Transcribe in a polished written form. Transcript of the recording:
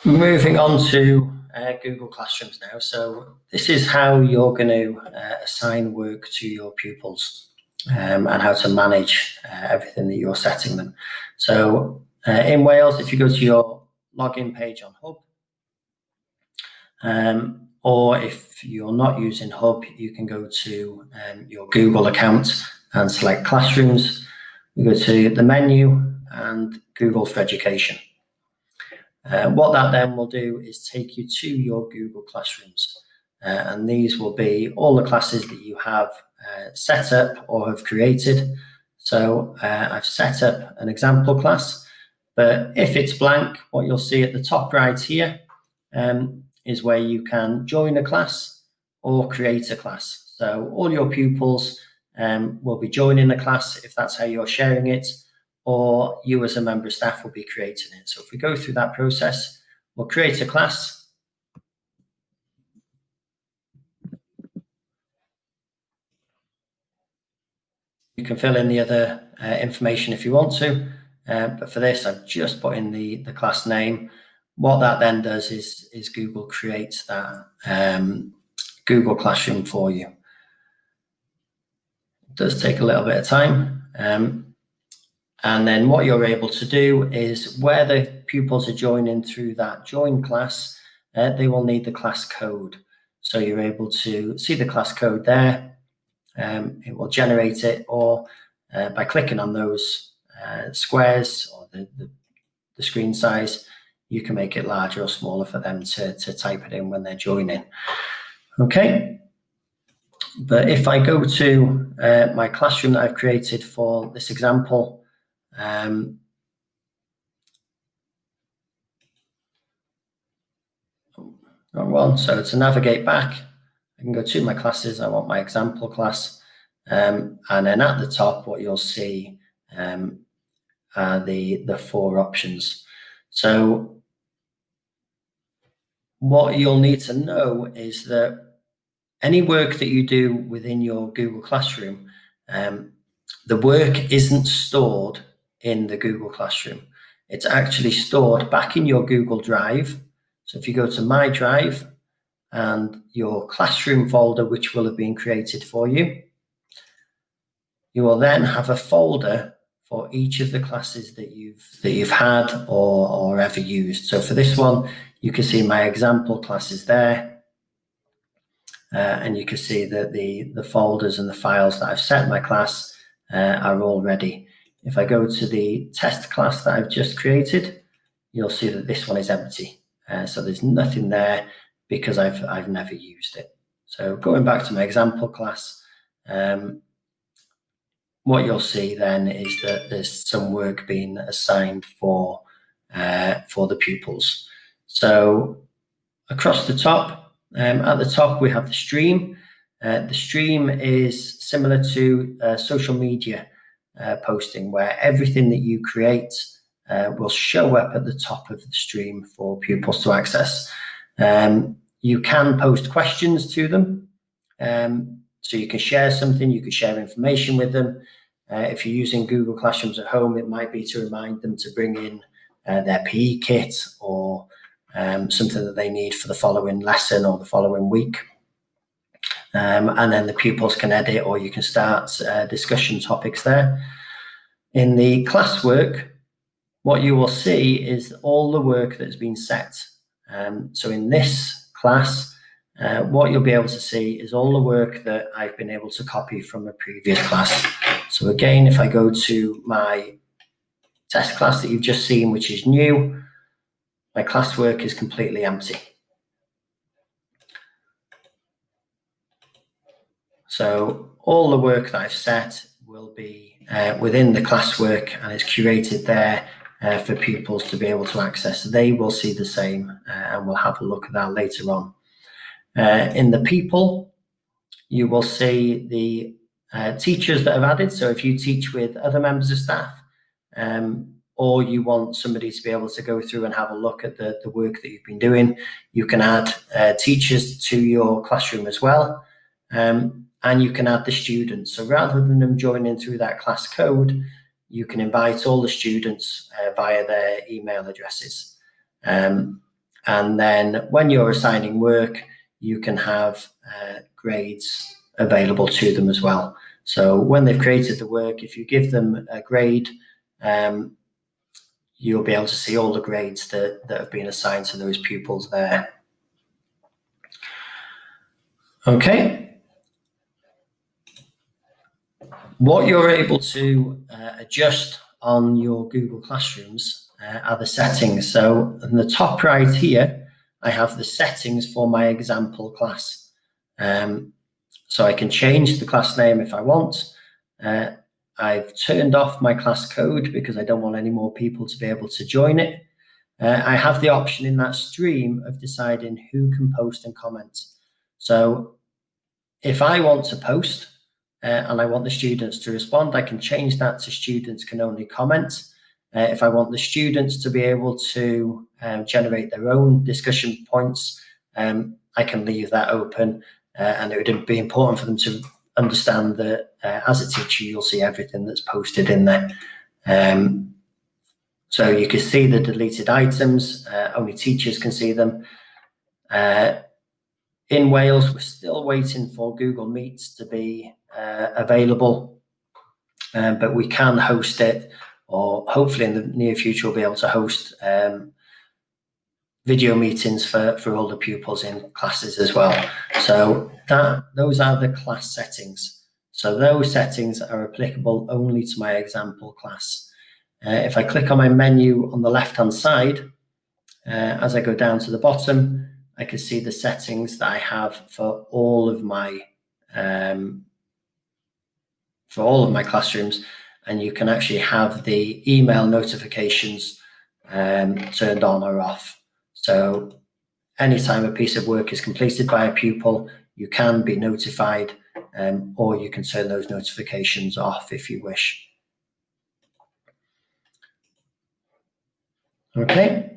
Moving on to Google Classrooms now. So this is how you're going to assign work to your pupils and how to manage everything that you're setting them. So in Wales, if you go to your login page on Hub, or if you're not using Hub, you can go to your Google account and select Classrooms. We go to the menu and Google for Education. What that then will do is take you to your Google Classrooms, and these will be all the classes that you have set up or have created. So I've set up an example class, but if it's blank, what you'll see at the top right here is where you can join a class or create a class. So all your pupils will be joining the class if that's how you're sharing it, or you as a member of staff will be creating it. So if we go through that process, we'll create a class. You can fill in the other information if you want to, but for this, I've just put in the class name. What that then does is Google creates that Google Classroom for you. It does take a little bit of time. And then what you're able to do is where the pupils are joining through that join class, they will need the class code. So you're able to see the class code there. It will generate it, or by clicking on those squares or the screen size, you can make it larger or smaller for them to type it in when they're joining. Okay. But if I go to my classroom that I've created for this example, so to navigate back, I can go to my classes. I want my example class, and then at the top, what you'll see are the four options. So what you'll need to know is that any work that you do within your Google Classroom, the work isn't stored in the Google Classroom. It's actually stored back in your Google Drive. So if you go to My Drive and your Classroom folder, which will have been created for you, you will then have a folder for each of the classes that you've had or ever used. So for this one, you can see my example classes there, and you can see that the folders and the files that I've set my class are all ready. If I go to the test class that I've just created, you'll see that this one is empty. So there's nothing there because I've never used it. So going back to my example class, what you'll see then is that there's some work being assigned for the pupils. So across the top, at the top we have the stream. The stream is similar to social media posting, where everything that you create will show up at the top of the stream for pupils to access. You can post questions to them. So you can share something, you can share information with them. If you're using Google Classrooms at home, it might be to remind them to bring in their PE kit or something that they need for the following lesson or the following week. And then the pupils can edit, or you can start discussion topics there. In the classwork, what you will see is all the work that's been set. So in this class, what you'll be able to see is all the work that I've been able to copy from a previous class. So again, if I go to my test class that you've just seen, which is new, my classwork is completely empty. So all the work that I've set will be within the classwork, and it's curated there for pupils to be able to access. They will see the same, and we'll have a look at that later on. In the people, you will see the teachers that have added. So if you teach with other members of staff, or you want somebody to be able to go through and have a look at the work that you've been doing, you can add teachers to your classroom as well. And you can add the students. So rather than them joining through that class code, you can invite all the students via their email addresses. And And then when you're assigning work, you can have grades available to them as well. So when they've created the work, if you give them a grade, you'll be able to see all the grades that have been assigned to those pupils there. Okay. What you're able to adjust on your Google Classrooms are the settings. So in the top right here, I have the settings for my example class. So I can change the class name if I want. I've turned off my class code because I don't want any more people to be able to join it. I have the option in that stream of deciding who can post and comment. So if I want to post and I want the students to respond, I can change that to students can only comment. If I want the students to be able to generate their own discussion points, I can leave that open, and it would be important for them to understand that as a teacher, you'll see everything that's posted in there. So you can see the deleted items, only teachers can see them. In Wales, we're still waiting for Google Meets to be available, but we can host it, or hopefully in the near future we'll be able to host video meetings for all the pupils in classes as well. So those are the class settings. So those settings are applicable only to my example class. If I click on my menu on the left-hand side, as I go down to the bottom, I can see the settings that I have for all of my classrooms, and you can actually have the email notifications turned on or off. So anytime a piece of work is completed by a pupil, you can be notified, or you can turn those notifications off if you wish. Okay.